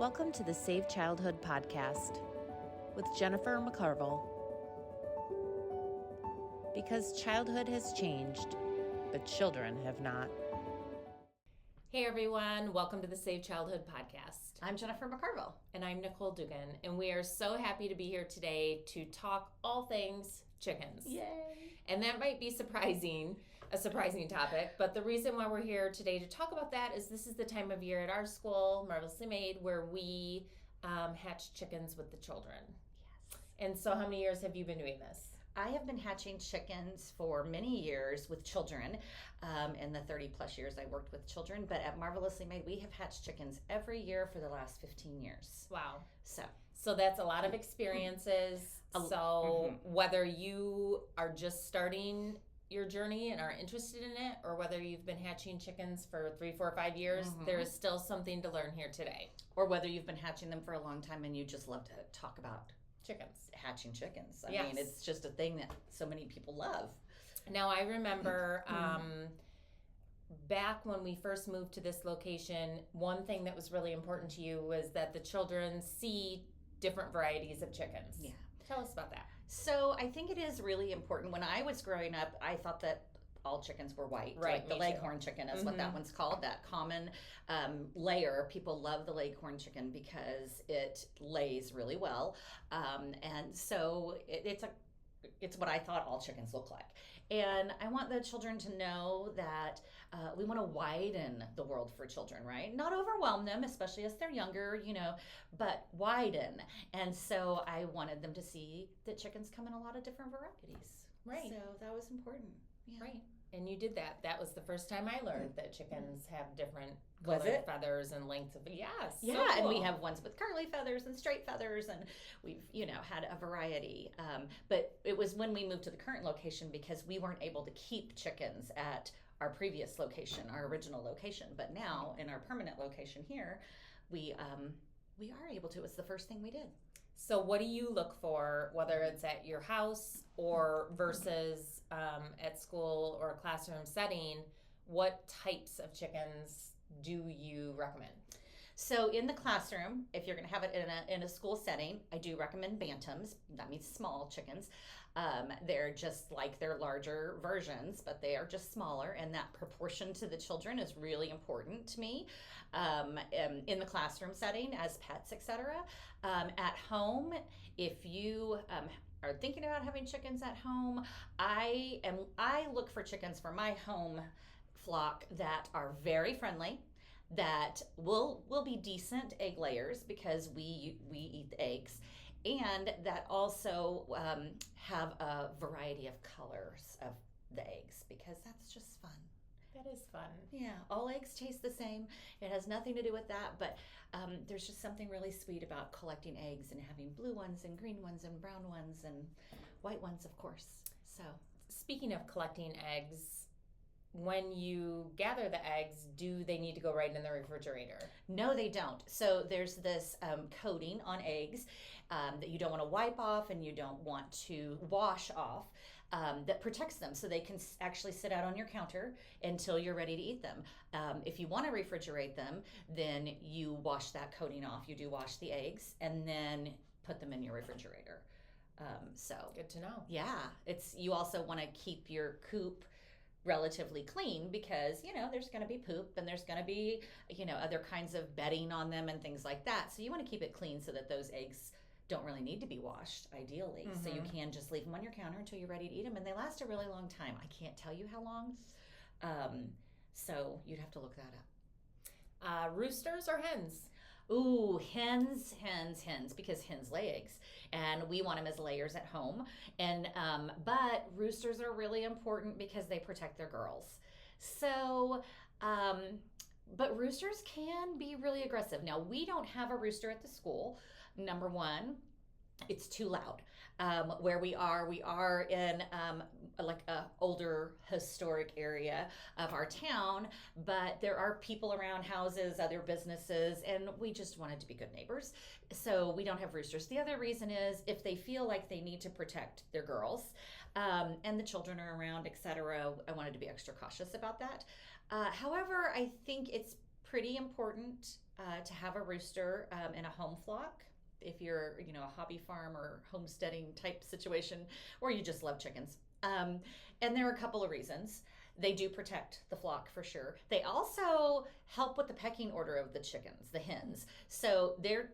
Welcome to the Save Childhood podcast with Jennifer McCarville. Because childhood has changed, but children have not. Hey everyone, welcome to the Save Childhood podcast. I'm Jennifer McCarville. And I'm Nicole Dugan, and we are so happy to be here today to talk all things chickens. Yay! And that might be a surprising topic, but the reason why we're here today to talk about that is this is the time of year at our school, Marvelously Made, where we hatch chickens with the children. Yes. And so how many years have you been doing this? I have been hatching chickens for many years with children, in the 30 plus years I worked with children, but at Marvelously Made, we have hatched chickens every year for the last 15 years. Wow. So that's a lot of experiences. So whether you are just starting your journey and are interested in it, or whether you've been hatching chickens for 3, 4, 5 years, there is still something to learn here today. Or whether you've been hatching them for a long time and you just love to talk about chickens. Hatching chickens. I Yes. mean, it's just a thing that so many people love. Now, I remember back when we first moved to this location, one thing that was really important to you was that the children see different varieties of chickens. Yeah. Tell us about that. So I think it is really important. When I was growing up, I thought that all chickens were white. Right, Like the leghorn chicken is what that one's called, that common layer. People love the leghorn chicken because it lays really well. And so it's what I thought all chickens look like. And I want the children to know that we want to widen the world for children, right? Not overwhelm them, especially as they're younger, but widen. And so I wanted them to see that chickens come in a lot of different varieties. Right. So that was important. Yeah. Right. And you did that. That was the first time I learned that chickens have different Was colored it? feathers and lengths of yes. Yeah, so and cool. we have ones with curly feathers and straight feathers, and we've, had a variety. But it was when we moved to the current location because we weren't able to keep chickens at our previous location, our original location. But now in our permanent location here, we are able to. It's the first thing we did. So what do you look for, whether it's at your house or versus at school or a classroom setting? What types of chickens do you recommend? So in the classroom, if you're going to have it in a school setting, I do recommend bantams. That means small chickens. They're just like their larger versions, but they are just smaller, and that proportion to the children is really important to me. In the classroom setting, as pets, etc. At home, if you are thinking about having chickens at home, I look for chickens for my home flock that are very friendly, that will be decent egg layers because we eat the eggs, and that also have a variety of colors of the eggs because that's just fun. That is fun. Yeah, all eggs taste the same. It has nothing to do with that, but there's just something really sweet about collecting eggs and having blue ones and green ones and brown ones and white ones, of course. So, speaking of collecting eggs, when you gather the eggs, do they need to go right in the refrigerator? No, they don't. So there's this coating on eggs that you don't want to wipe off and you don't want to wash off that protects them so they can actually sit out on your counter until you're ready to eat them. If you want to refrigerate them, then you wash that coating off. You do wash the eggs and then put them in your refrigerator. So good to know. Yeah, you also want to keep your coop relatively clean because there's going to be poop and there's going to be other kinds of bedding on them and things like that, so you want to keep it clean so that those eggs don't really need to be washed ideally. So you can just leave them on your counter until you're ready to eat them, and they last a really long time. I can't tell you how long, so you'd have to look that up. Roosters or hens? Ooh, hens, because hens lay eggs, and we want them as layers at home. And but roosters are really important because they protect their girls. So, but roosters can be really aggressive. Now, we don't have a rooster at the school. Number one, it's too loud. Where we are in like a older historic area of our town, but there are people around, houses, other businesses, and we just wanted to be good neighbors. So we don't have roosters. The other reason is if they feel like they need to protect their girls, and the children are around, etc., I wanted to be extra cautious about that. However, I think it's pretty important to have a rooster in a home flock. If you're, a hobby farm or homesteading type situation, or you just love chickens. And there are a couple of reasons. They do protect the flock for sure. They also help with the pecking order of the chickens, the hens. So their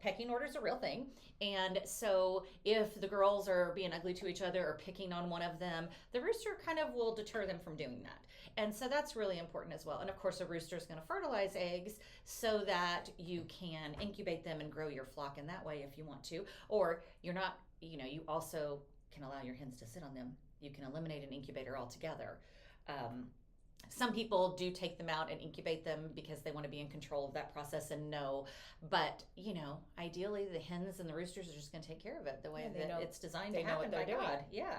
pecking order is a real thing. And so if the girls are being ugly to each other or picking on one of them, the rooster kind of will deter them from doing that. And so that's really important as well. And of course, a rooster is going to fertilize eggs so that you can incubate them and grow your flock in that way if you want to. Or you're not, you also can allow your hens to sit on them. You can eliminate an incubator altogether. Some people do take them out and incubate them because they want to be in control of that process and know. But, ideally the hens and the roosters are just going to take care of it the way that it's designed to happen by God. Yeah.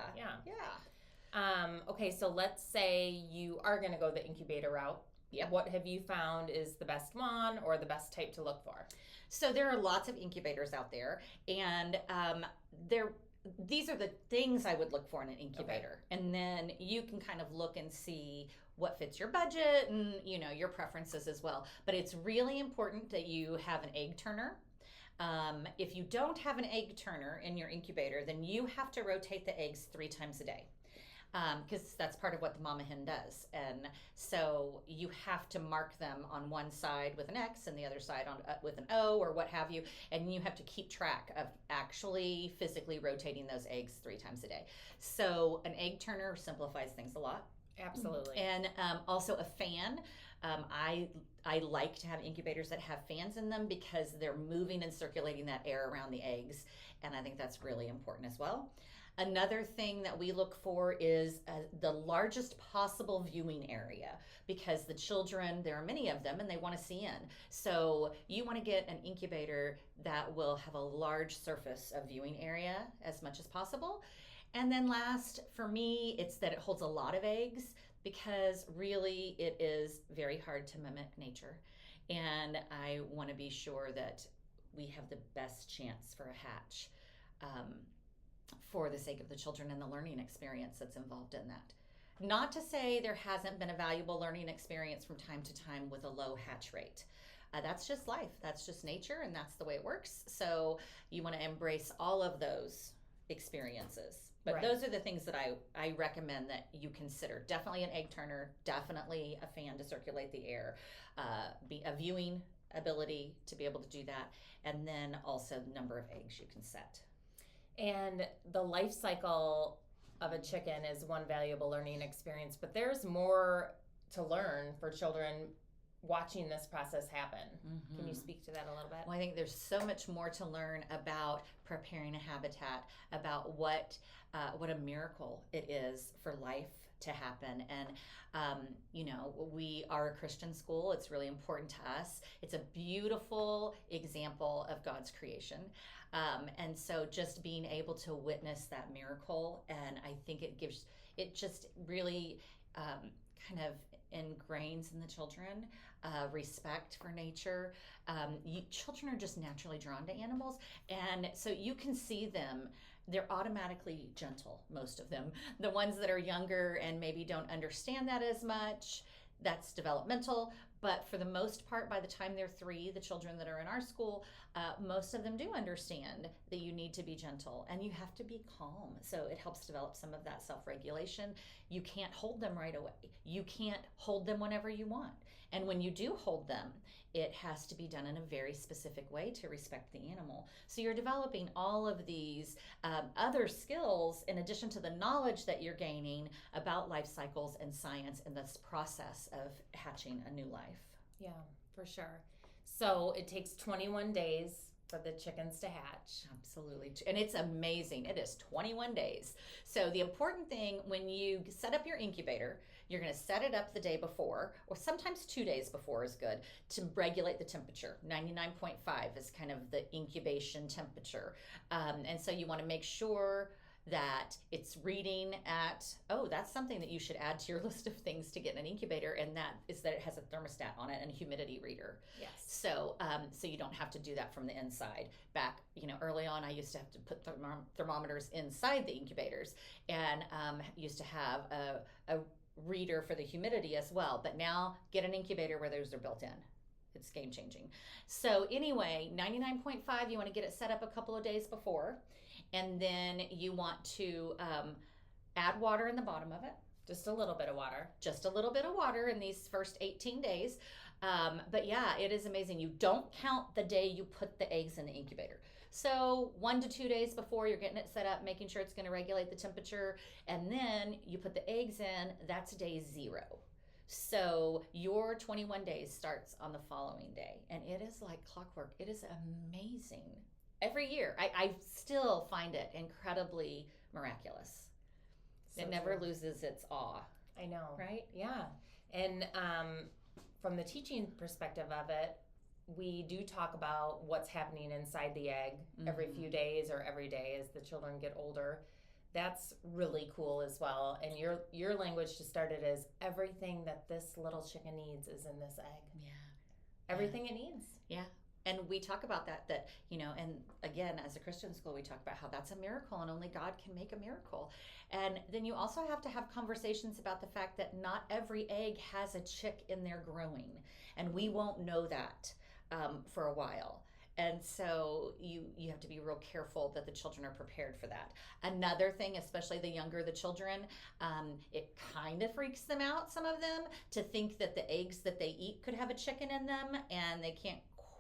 Okay, so let's say you are going to go the incubator route. Yep. What have you found is the best one or the best type to look for? So there are lots of incubators out there, and these are the things I would look for in an incubator. Okay. And then you can kind of look and see what fits your budget and, your preferences as well. But it's really important that you have an egg turner. If you don't have an egg turner in your incubator, then you have to rotate the eggs 3 times a day. Because that's part of what the mama hen does. And so you have to mark them on one side with an X and the other side with an O or what have you. And you have to keep track of actually physically rotating those eggs 3 times a day. So an egg turner simplifies things a lot. Absolutely. And also a fan. I like to have incubators that have fans in them because they're moving and circulating that air around the eggs. And I think that's really important as well. Another thing that we look for is the largest possible viewing area, because the children, there are many of them, and they want to see in. So you want to get an incubator that will have a large surface of viewing area as much as possible. And then last, for me, it's that it holds a lot of eggs, because really it is very hard to mimic nature. And I want to be sure that we have the best chance for a hatch. For the sake of the children and the learning experience that's involved in that. Not to say there hasn't been a valuable learning experience from time to time with a low hatch rate. That's just life. That's just nature, and that's the way it works. So you want to embrace all of those experiences. But right. Those are the things that I recommend that you consider. Definitely an egg turner, definitely a fan to circulate the air, a viewing ability to be able to do that, and then also the number of eggs you can set. And the life cycle of a chicken is one valuable learning experience, but there's more to learn for children watching this process happen. Mm-hmm. Can you speak to that a little bit? Well, I think there's so much more to learn about preparing a habitat, about what a miracle it is for life to happen. And we are a Christian school. It's really important to us. It's a beautiful example of God's creation. And so just being able to witness that miracle, and I think it just really kind of ingrains in the children respect for nature. Children are just naturally drawn to animals, and so you can see them. They're automatically gentle, most of them. The ones that are younger and maybe don't understand that as much, that's developmental. But for the most part, by the time they're 3, the children that are in our school, most of them do understand that you need to be gentle and you have to be calm. So it helps develop some of that self-regulation. You can't hold them right away. You can't hold them whenever you want. And when you do hold them, it has to be done in a very specific way to respect the animal. So you're developing all of these other skills in addition to the knowledge that you're gaining about life cycles and science in this process of hatching a new life. Yeah, for sure. So it takes 21 days for the chickens to hatch. Absolutely. And it's amazing. It is 21 days. So the important thing when you set up your incubator, you're going to set it up the day before, or sometimes 2 days before is good, to regulate the temperature. 99.5 is kind of the incubation temperature. And so you want to make sure that it's reading at, that's something that you should add to your list of things to get in an incubator, and that is that it has a thermostat on it and a humidity reader. Yes. So you don't have to do that from the inside. Back, early on, I used to have to put thermometers inside the incubators, and used to have a reader for the humidity as well. But now get an incubator where those are built in. It's game changing. So anyway, 99.5, you want to get it set up a couple of days before. And then you want to add water in the bottom of it. Just a little bit of water. Just a little bit of water in these first 18 days. But yeah, it is amazing. You don't count the day you put the eggs in the incubator. So 1 to 2 days before, you're getting it set up, making sure it's going to regulate the temperature. And then you put the eggs in, that's day 0. So your 21 days starts on the following day. And it is like clockwork. It is amazing. Every year, I still find it incredibly miraculous. So it never true. loses its awe. I know. Right? Yeah. And from the teaching perspective of it, we do talk about what's happening inside the egg every few days or every day as the children get older. That's really cool as well. And your language to start it is everything that this little chicken needs is in this egg. Yeah. Everything it needs. Yeah. And we talk about that, and again, as a Christian school, we talk about how that's a miracle and only God can make a miracle. And then you also have to have conversations about the fact that not every egg has a chick in there growing. And we won't know that for a while. And so you have to be real careful that the children are prepared for that. Another thing, especially the younger the children, it kind of freaks them out, some of them, to think that the eggs that they eat could have a chicken in them, and they can't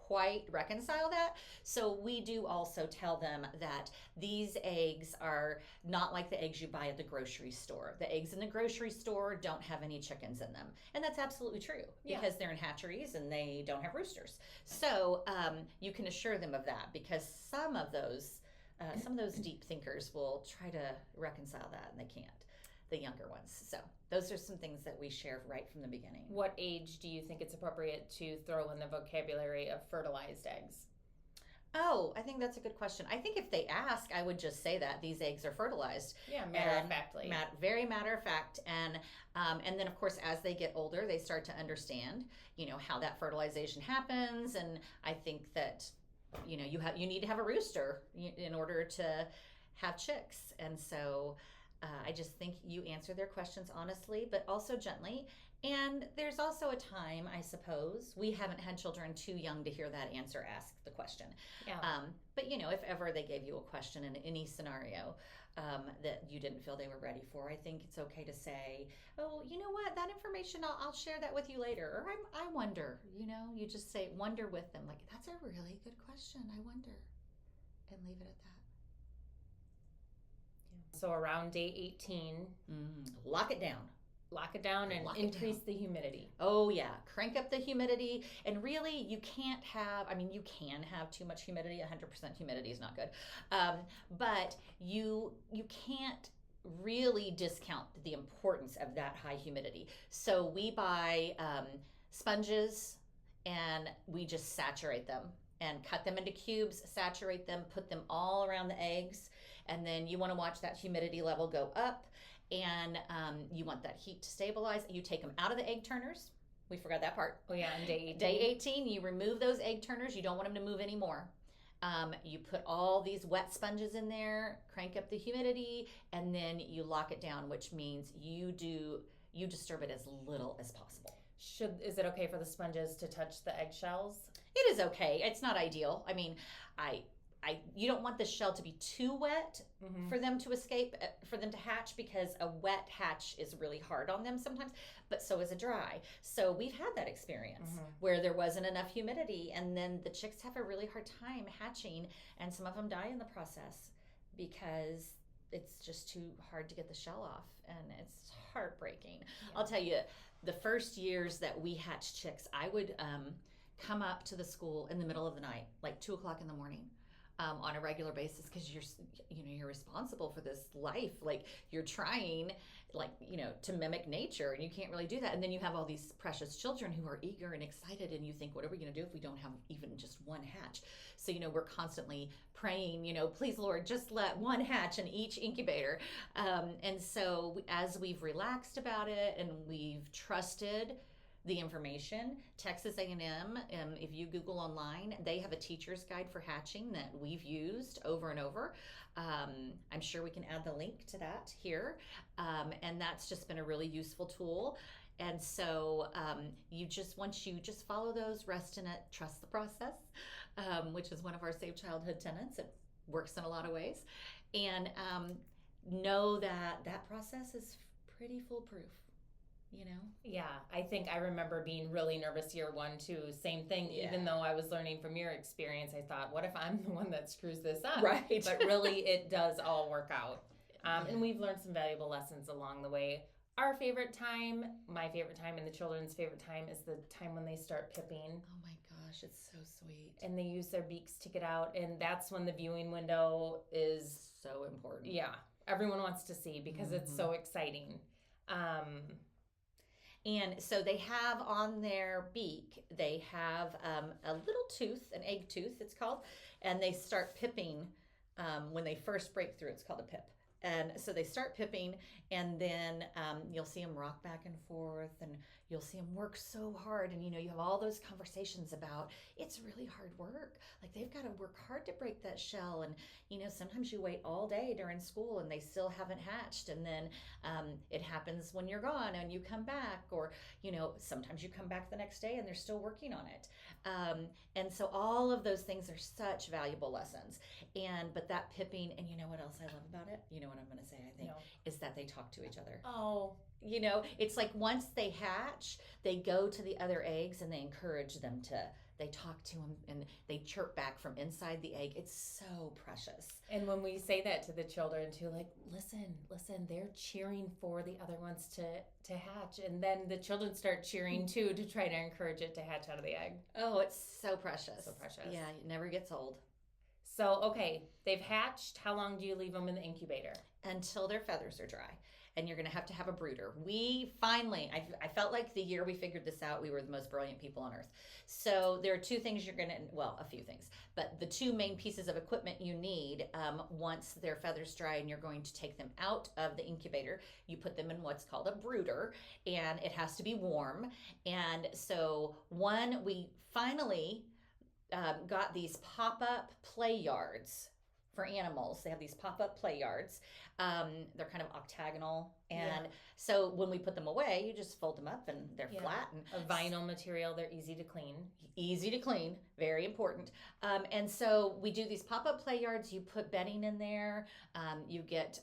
quite reconcile that. So we do also tell them that these eggs are not like the eggs you buy at the grocery store. The eggs in the grocery store don't have any chickens in them. And that's absolutely true because they're in hatcheries and they don't have roosters. So you can assure them of that, because some of those deep thinkers will try to reconcile that and they can't, the younger ones. So those are some things that we share right from the beginning. What age do you think it's appropriate to throw in the vocabulary of fertilized eggs? Oh, I think that's a good question. I think if they ask, I would just say that these eggs are fertilized. Yeah, matter-of-factly. Very matter of fact. And then, of course, as they get older, they start to understand, how that fertilization happens. And I think that, you need to have a rooster in order to have chicks. And so I just think you answer their questions honestly, but also gently. And there's also a time, I suppose, we haven't had children too young to hear that answer ask the question. Yeah. But if ever they gave you a question in any scenario that you didn't feel they were ready for, I think it's okay to say, oh, you know what, that information, I'll share that with you later. Or I wonder, you just say, wonder with them. Like, that's a really good question. I wonder. And leave it at that. So around day 18, lock it down. Lock it down and increase the humidity. Oh yeah, crank up the humidity. And really, you can't have, you can have too much humidity. 100% humidity is not good. But you can't really discount the importance of that high humidity. So we buy sponges and we just saturate them and cut them into cubes, saturate them, put them all around the eggs. And then you want to watch that humidity level go up, and you want that heat to stabilize. You take them out of the egg turners. We forgot that part. Oh yeah, on day 18. Day 18, you remove those egg turners. You don't want them to move anymore. You put all these wet sponges in there, crank up the humidity, and then you lock it down, which means you disturb it as little as possible. Is it okay for the sponges to touch the eggshells? It is okay. It's not ideal. You don't want the shell to be too wet for them to escape, for them to hatch, because a wet hatch is really hard on them sometimes, but so is a dry. So we've had that experience where there wasn't enough humidity, and then the chicks have a really hard time hatching, and some of them die in the process because it's just too hard to get the shell off, and it's heartbreaking. Yeah. I'll tell you, the first years that we hatched chicks, I would come up to the school in the middle of the night, like 2:00 in the morning. On a regular basis, because you're responsible for this life. Like, you're trying, to mimic nature, and you can't really do that. And then you have all these precious children who are eager and excited, and you think, what are we going to do if we don't have even just one hatch? So we're constantly praying, please Lord, just let one hatch in each incubator. And so as we've relaxed about it and we've trusted the information. Texas A&M, if you Google online, they have a teacher's guide for hatching that we've used over and over. I'm sure we can add the link to that here. And that's just been a really useful tool. And so once you just follow those, rest in it, trust the process, which is one of our Save Childhood tenets. It works in a lot of ways. And know that process is pretty foolproof. Yeah, I think I remember being really nervous year 1 too. Same thing, even though I was learning from your experience, I thought, what if I'm the one that screws this up? Right. But really, it does all work out. And we've learned some valuable lessons along the way. Our favorite time, my favorite time, and the children's favorite time is the time when they start pipping. Oh my gosh, it's so sweet. And they use their beaks to get out, and that's when the viewing window is so important. Yeah, everyone wants to see because it's so exciting. And so they have on their beak, they have a little tooth, an egg tooth it's called, and they start pipping when they first break through. It's called a pip. And so they start pipping, and then you'll see them rock back and forth, and you'll see them work so hard. And, you have all those conversations about it's really hard work. Like, they've got to work hard to break that shell. And, sometimes you wait all day during school and they still haven't hatched. And then it happens when you're gone and you come back, or, sometimes you come back the next day and they're still working on it. And so all of those things are such valuable lessons. But that pipping, and what else I love about it? You know what I'm going to say, I think, is that they talk to each other. Oh. It's like once they hatch, they go to the other eggs and they encourage them they talk to them and they chirp back from inside the egg. It's so precious. And when we say that to the children too, like, listen, they're cheering for the other ones to hatch. And then the children start cheering too to try to encourage it to hatch out of the egg. Oh, it's so precious. So precious. Yeah, it never gets old. So, okay, they've hatched. How long do you leave them in the incubator? Until their feathers are dry. And you're going to have a brooder. We finally, I felt like the year we figured this out, we were the most brilliant people on earth. So there are two things a few things, but the two main pieces of equipment you need once their feathers dry and you're going to take them out of the incubator, you put them in what's called a brooder, and it has to be warm. And so we finally got these pop-up play yards for animals. They have these pop-up play yards. They're kind of octagonal. And so when we put them away, you just fold them up and they're flat. And a vinyl material, they're easy to clean. Easy to clean, very important. And so we do these pop-up play yards. You put bedding in there. You get...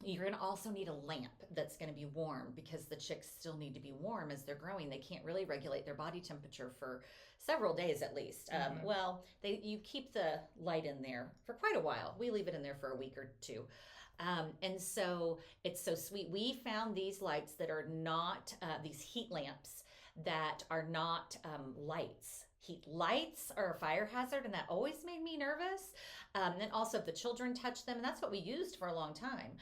You're going to also need a lamp that's going to be warm because the chicks still need to be warm as they're growing. They can't really regulate their body temperature for several days at least. You keep the light in there for quite a while. We leave it in there for a week or two. And so it's so sweet. We found these lights that are not, these heat lamps that are not lights. Heat lights are a fire hazard, and that always made me nervous. And also if the children touch them, and that's what we used for a long time.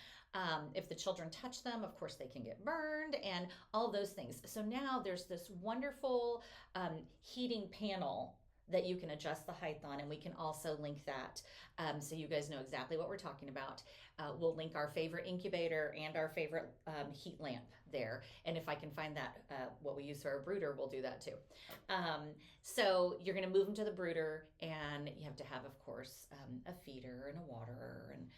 If the children touch them, of course, they can get burned and all of those things. So now there's this wonderful heating panel that you can adjust the height on, and we can also link that so you guys know exactly what we're talking about. We'll link our favorite incubator and our favorite heat lamp there. And if I can find that, what we use for our brooder, we'll do that too. So you're going to move them to the brooder, and you have to have, of course, a feeder and a waterer. And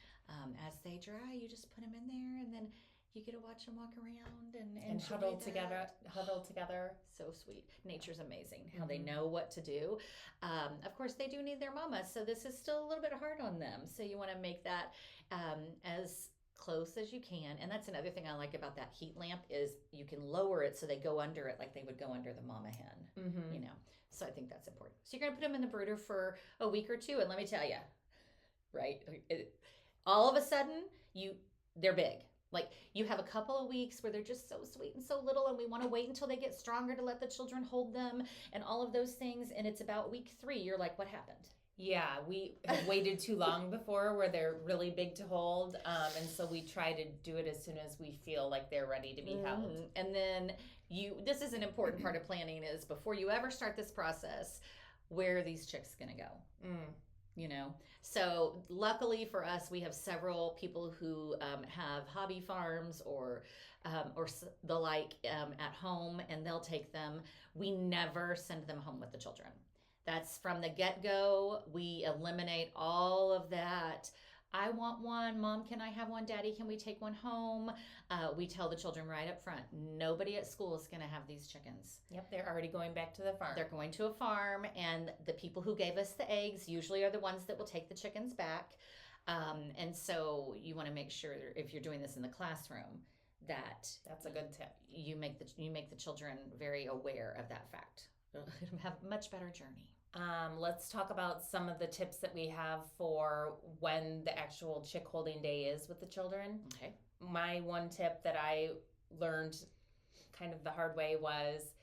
as they dry, you just put them in there, and then you get to watch them walk around and huddle together. So sweet. Nature's amazing how they know what to do. Of course, they do need their mama, so this is still a little bit hard on them. So you want to make that as close as you can. And that's another thing I like about that heat lamp is you can lower it so they go under it like they would go under the mama hen. So I think that's important. So you're going to put them in the brooder for a week or two, and let me tell you, right? All of a sudden, they're big. Like, you have a couple of weeks where they're just so sweet and so little, and we want to wait until they get stronger to let the children hold them and all of those things. And it's about week 3. You're like, what happened? Yeah, we have waited too long before where they're really big to hold. And so we try to do it as soon as we feel like they're ready to be held. And then this is an important part of planning is before you ever start this process, where are these chicks going to go? So luckily for us, we have several people who have hobby farms or the like at home, and they'll take them. We never send them home with the children. That's from the get-go. We eliminate all of that. I want one. Mom, can I have one? Daddy, can we take one home? We tell the children right up front, nobody at school is going to have these chickens. Yep, they're already going back to the farm. They're going to a farm, and the people who gave us the eggs usually are the ones that will take the chickens back. And so you want to make sure if you're doing this in the classroom that's a good tip. You make the children very aware of that fact. It'll have a much better journey. Let's talk about some of the tips that we have for when the actual chick holding day is with the children. Okay. My one tip that I learned kind of the hard way was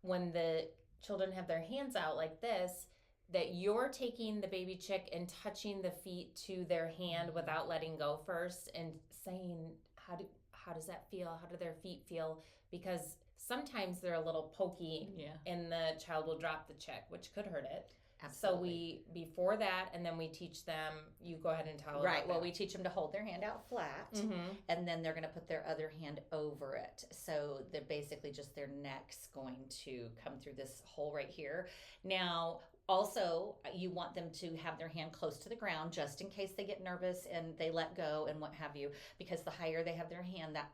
when the children have their hands out like this, that you're taking the baby chick and touching the feet to their hand without letting go first and saying, how does that feel? How do their feet feel? Because sometimes they're a little pokey, and the child will drop the chick, which could hurt it. Absolutely. So we, before that, and then we teach them, you go ahead and tell Right. Well, we teach them to hold their hand out flat, and then they're going to put their other hand over it. So they're basically just their neck's going to come through this hole right here. Now, also, you want them to have their hand close to the ground just in case they get nervous and they let go and what have you, because the higher they have their hand, that,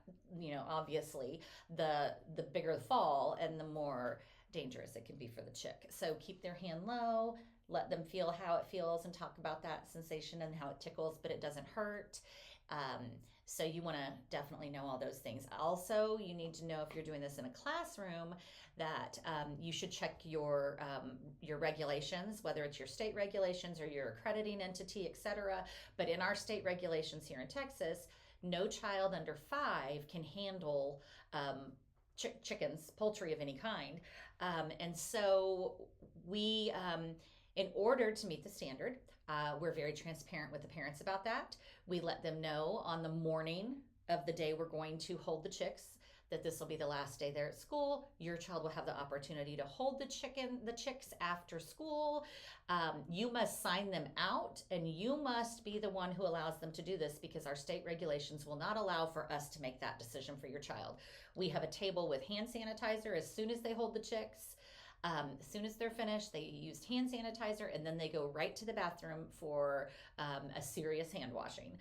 obviously, the bigger the fall and the more dangerous it can be for the chick. So keep their hand low, let them feel how it feels and talk about that sensation and how it tickles, but it doesn't hurt. So you want to definitely know all those things. Also, you need to know if you're doing this in a classroom that you should check your regulations, whether it's your state regulations or your accrediting entity, etc. But in our state regulations here in Texas, no child under 5 can handle chickens, poultry of any kind. And so we, in order to meet the standard, we're very transparent with the parents about that. We let them know on the morning of the day we're going to hold the chicks that this will be the last day there at school. Your child will have the opportunity to hold the chicks after school. You must sign them out, and you must be the one who allows them to do this, because our state regulations will not allow for us to make that decision for your child. We have a table with hand sanitizer as soon as they hold the chicks. As soon as they're finished, they use hand sanitizer, and then they go right to the bathroom for a serious hand washing.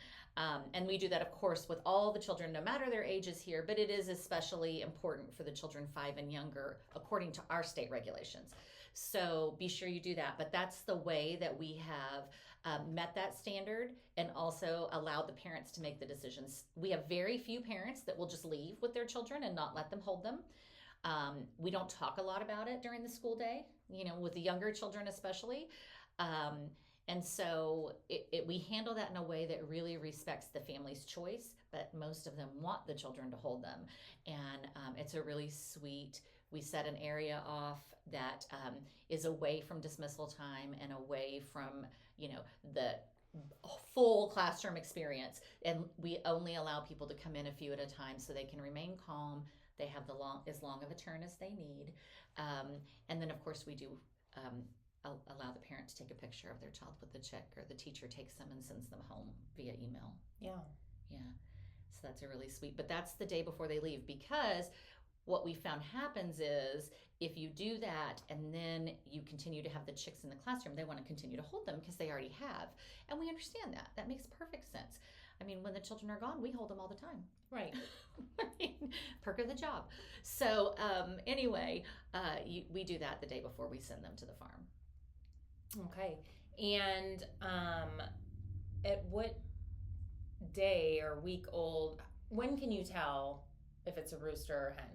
And we do that, of course, with all the children, no matter their ages here, but it is especially important for the children 5 and younger, according to our state regulations. So be sure you do that. But that's the way that we have met that standard and also allowed the parents to make the decisions. We have very few parents that will just leave with their children and not let them hold them. We don't talk a lot about it during the school day, with the younger children especially. And so we handle that in a way that really respects the family's choice, but most of them want the children to hold them. And it's a really sweet, we set an area off that is away from dismissal time and away from, the full classroom experience. And we only allow people to come in a few at a time so they can remain calm. They have as long of a turn as they need. And then, of course, we do allow the parent to take a picture of their child with the chick, or the teacher takes them and sends them home via email. Yeah. So that's a really sweet, but that's the day before they leave, because what we found happens is if you do that and then you continue to have the chicks in the classroom, they want to continue to hold them because they already have. And we understand that. That makes perfect sense. I mean, when the children are gone, we hold them all the time. Right. Perk of the job. So anyway, we do that the day before we send them to the farm. Okay. And at what day or week old, when can you tell if it's a rooster or a hen?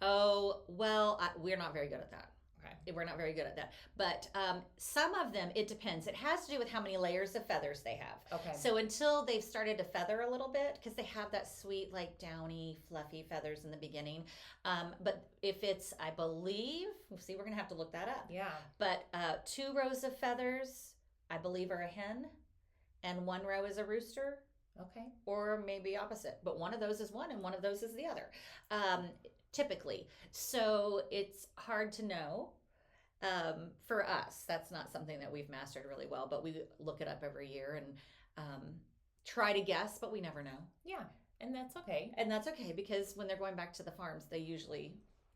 Oh, well, we're not very good at that. Okay. We're not very good at that. But some of them, it depends. It has to do with how many layers of feathers they have. Okay. So until they've started to feather a little bit, because they have that sweet, like downy, fluffy feathers in the beginning. But if it's, I believe, we're going to have to look that up. Yeah. But 2 rows of feathers, I believe, are a hen, and 1 row is a rooster. Okay. Or maybe opposite. But one of those is one and one of those is the other. Typically. So it's hard to know. for us, that's not something that we've mastered really well, but we look it up every year and try to guess, but we never know. Yeah, and that's okay. And that's okay, because when they're going back to the farms, they usually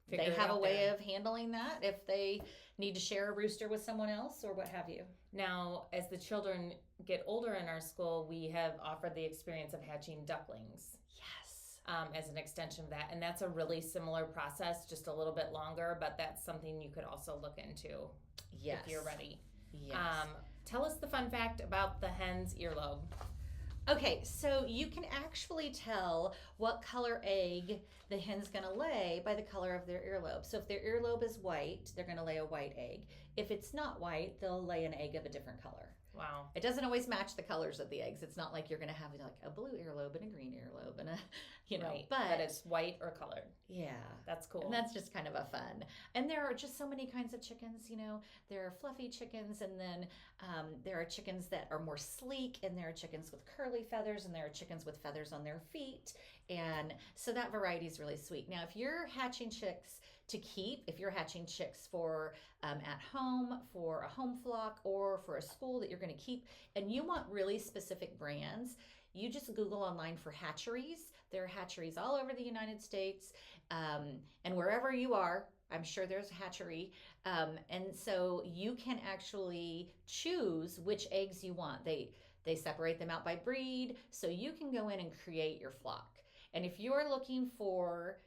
Figure they it have a out way there. of handling that if they need to share a rooster with someone else or what have you. Now, as the children get older in our school, we have offered the experience of hatching ducklings. Yes. As an extension of that. And that's a really similar process, just a little bit longer, but that's something you could also look into Yes. if you're ready. Yes. Tell us the fun fact about the hen's earlobe. Okay, so you can actually tell what color egg the hen's gonna lay by the color of their earlobe. So if their earlobe is white, they're gonna lay a white egg. If it's not white, they'll lay an egg of a different color. Wow. It doesn't always match the colors of the eggs. It's not like you're gonna have like a blue earlobe and a green earlobe and a, Right. but it's white or colored. yeah. That's cool. And that's just kind of a fun. And there are just so many kinds of chickens, There are fluffy chickens, and then there are chickens that are more sleek, and there are chickens with curly feathers, and there are chickens with feathers on their feet. And so that variety is really sweet. Now, if you're hatching chicks to keep, if you're hatching chicks for at home, for a home flock, or for a school that you're going to keep, and you want really specific brands, you just Google online for hatcheries. There are hatcheries all over the United States, and wherever you are, I'm sure there's a hatchery. And so you can actually choose which eggs you want. They separate them out by breed, so you can go in and create your flock. And if you're looking for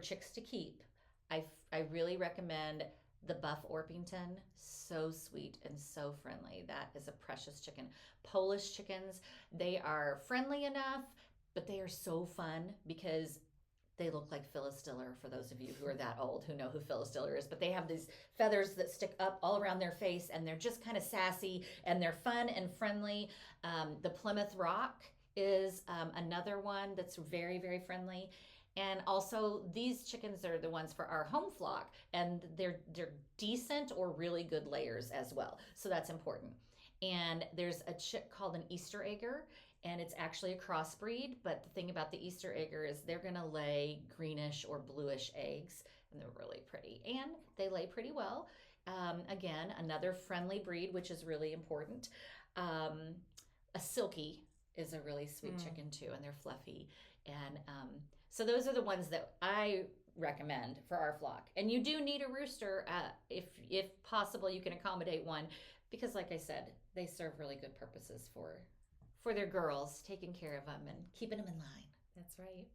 chicks to keep, I really recommend the Buff Orpington. So sweet and so friendly. That is a precious chicken. Polish chickens, they are friendly enough, but they are so fun because they look like Phyllis Diller, for those of you who are that old who know who Phyllis Diller is. But they have these feathers that stick up all around their face, and they're just kind of sassy, and they're fun and friendly. The Plymouth Rock is another one that's very, very friendly. And also, these chickens are the ones for our home flock, and they're decent or really good layers as well. So that's important. And there's a chick called an Easter egger, and it's actually a crossbreed. But the thing about the Easter egger is they're going to lay greenish or bluish eggs, and they're really pretty. And they lay pretty well. Again, another friendly breed, which is really important. A silky is a really sweet chicken too, and they're fluffy. And so those are the ones that I recommend for our flock. And you do need a rooster if possible. You can accommodate one because, like I said, they serve really good purposes for their girls, taking care of them and keeping them in line. That's right.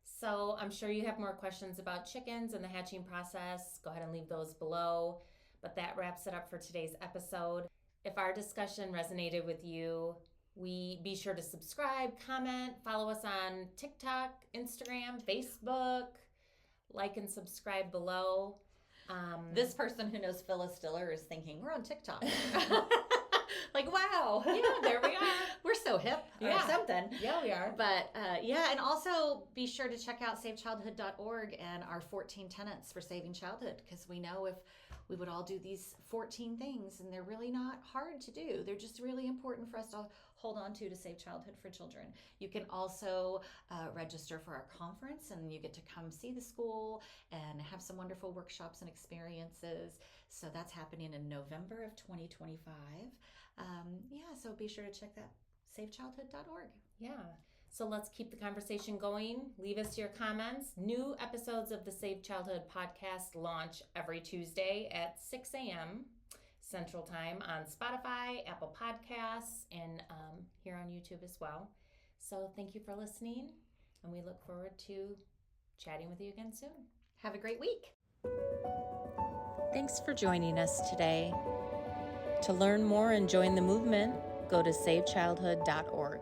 So I'm sure you have more questions about chickens and the hatching process. Go ahead and leave those below. But that wraps it up for today's episode. If our discussion resonated with you, be sure to subscribe, comment, follow us on TikTok, Instagram, Facebook, like and subscribe below. This person who knows Phyllis Diller is thinking, we're on TikTok. Like, wow. Yeah, there we are. We're so hip or something. Yeah, we are. But and also be sure to check out savechildhood.org and our 14 tenets for saving childhood, because we know if we would all do these 14 things, and they're really not hard to do. They're just really important for us to hold on to save childhood for children. You can also register for our conference, and you get to come see the school and have some wonderful workshops and experiences. So that's happening in November of 2025. So be sure to check that, savechildhood.org. Yeah. So let's keep the conversation going. Leave us your comments. New episodes of the Save Childhood podcast launch every Tuesday at 6 a.m. Central Time on Spotify, Apple Podcasts, and here on YouTube as well. So thank you for listening, and we look forward to chatting with you again soon. Have a great week. Thanks for joining us today. To learn more and join the movement, go to savechildhood.org.